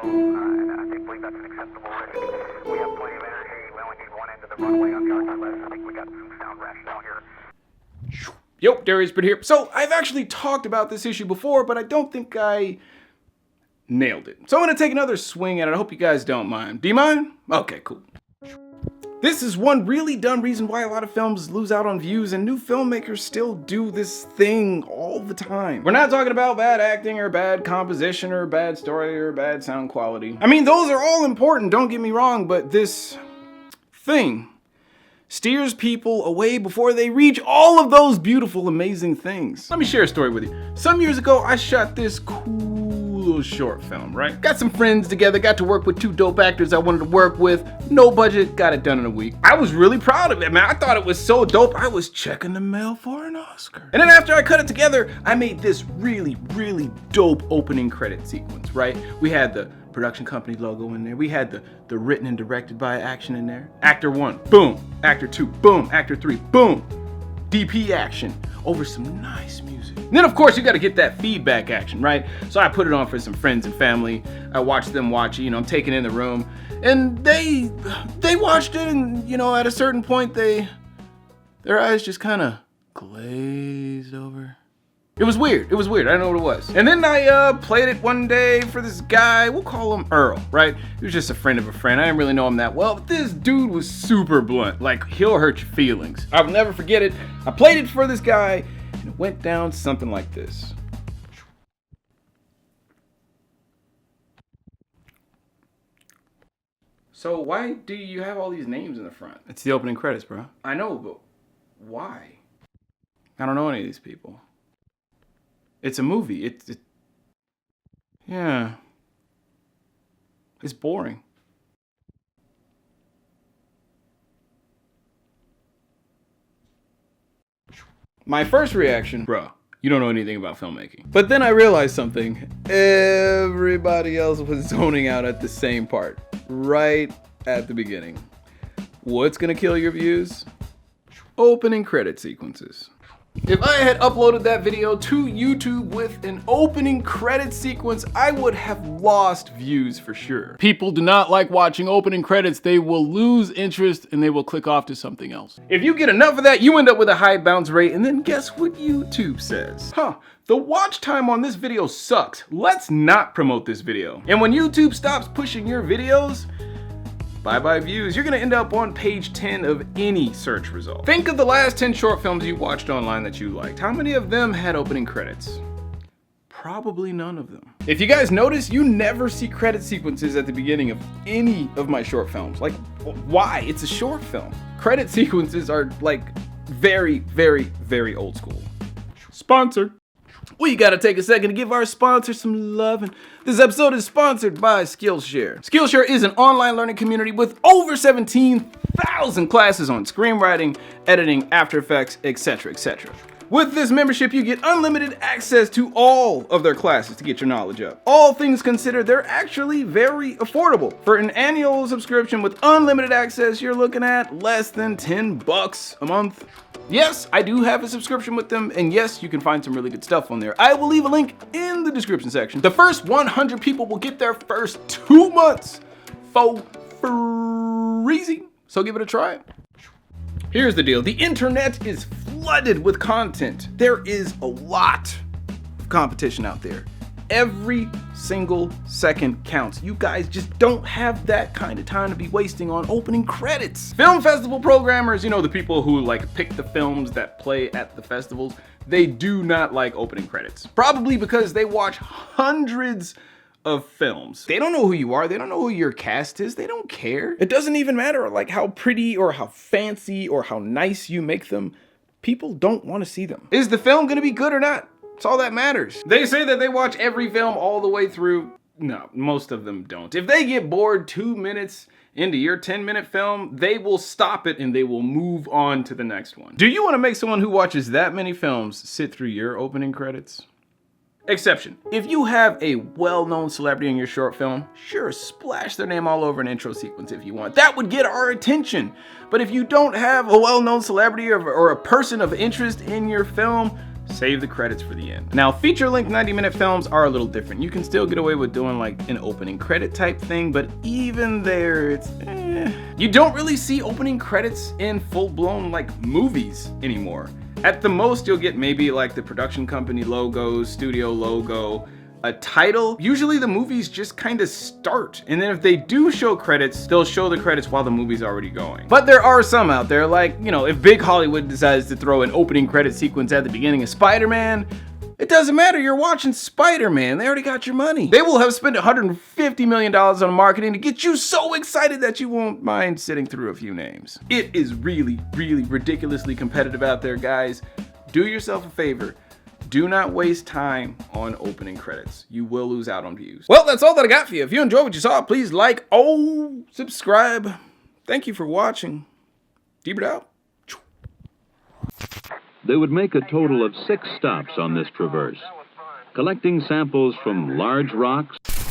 and I believe that's an acceptable risk. We have plenty of energy. We only need one end of the runway on the RTLS. I think we got some sound rationale here. Yo, Darius Britt here. So I've actually talked about this issue before, but I don't think I nailed it. So I'm gonna take another swing at it. I hope you guys don't mind. Do you mind? Okay, cool. This is one really dumb reason why a lot of films lose out on views, and new filmmakers still do this thing all the time. We're not talking about bad acting or bad composition or bad story or bad sound quality. I mean, those are all important, don't get me wrong, but this thing steers people away before they reach all of those beautiful, amazing things. Let me share a story with you. Some years ago, I shot this cool little short film, right? Got some friends together, got to work with two dope actors I wanted to work with. No budget, got it done in a week. I was really proud of it, man. I thought it was so dope, I was checking the mail for an Oscar. And then after I cut it together, I made this really, really dope opening credit sequence, right? We had the production company logo in there. We had the written and directed by action in there. Actor 1, boom. Actor 2, boom. Actor 3, boom. DP action over some nice music. And then of course you gotta get that feedback action, right? So I put it on for some friends and family. I watched them watch it, you know, I'm taking it in the room. And they watched it, and you know, at a certain point their eyes just kind of glazed over. It was weird. I don't know what it was. And then I played it one day for this guy. We'll call him Earl, right? He was just a friend of a friend. I didn't really know him that well, but this dude was super blunt. Like, he'll hurt your feelings. I will never forget it. I played it for this guy, and it went down something like this. So why do you have all these names in the front? It's the opening credits, bro. I know, but why? I don't know any of these people. It's a movie. Yeah. It's boring. My first reaction, bruh, you don't know anything about filmmaking. But then I realized something. Everybody else was zoning out at the same part, right at the beginning. What's gonna kill your views? Opening credit sequences. If I had uploaded that video to YouTube with an opening credit sequence, I would have lost views for sure. People do not like watching opening credits. They will lose interest and they will click off to something else. If you get enough of that, you end up with a high bounce rate, and then guess what YouTube says? The watch time on this video sucks. Let's not promote this video. And when YouTube stops pushing your videos, bye-bye views. You're gonna end up on page 10 of any search result. Think of the last 10 short films you watched online that you liked. How many of them had opening credits? Probably none of them. If you guys notice, you never see credit sequences at the beginning of any of my short films. Like, why? It's a short film. Credit sequences are like very, very, very old school. Sponsor. We gotta take a second to give our sponsor some love. And this episode is sponsored by Skillshare. Skillshare is an online learning community with over 17,000 classes on screenwriting, editing, After Effects, etc., etc. With this membership, you get unlimited access to all of their classes to get your knowledge up. All things considered, they're actually very affordable. For an annual subscription with unlimited access, you're looking at less than $10 a month. Yes, I do have a subscription with them, and yes, you can find some really good stuff on there. I will leave a link in the description section. The first 100 people will get their first 2 months for free. So give it a try. Here's the deal. The internet is flooded with content. There is a lot of competition out there. Every single second counts. You guys just don't have that kind of time to be wasting on opening credits. Film festival programmers, you know, the people who like pick the films that play at the festivals, they do not like opening credits. Probably because they watch hundreds of films. They don't know who you are. They don't know who your cast is. They don't care. It doesn't even matter like how pretty or how fancy or how nice you make them. People don't want to see them. Is the film gonna be good or not? It's all that matters. They say that they watch every film all the way through. No, most of them don't. If they get bored 2 minutes into your 10-minute film, they will stop it and they will move on to the next one. Do you want to make someone who watches that many films sit through your opening credits? Exception. If you have a well-known celebrity in your short film, sure, splash their name all over an intro sequence if you want. That would get our attention. But if you don't have a well-known celebrity or a person of interest in your film, Save the credits for the end. Now, feature-length 90-minute films are a little different. You can still get away with doing like an opening credit type thing, but even there, it's You don't really see opening credits in full-blown like movies anymore. At the most, you'll get maybe like the production company logo, studio logo, a title. Usually the movies just kind of start, and then if they do show credits, they'll show the credits while the movie's already going. But there are some out there, like, you know, if Big Hollywood decides to throw an opening credit sequence at the beginning of Spider-Man, it doesn't matter, you're watching Spider-Man, they already got your money. They will have spent $150 million on marketing to get you so excited that you won't mind sitting through a few names. It is really, really ridiculously competitive out there, guys. Do yourself a favor. Do not waste time on opening credits. You will lose out on views. Well, that's all that I got for you. If you enjoyed what you saw, please like, subscribe. Thank you for watching. Deep it out. They would make a total of 6 stops on this traverse, collecting samples from large rocks,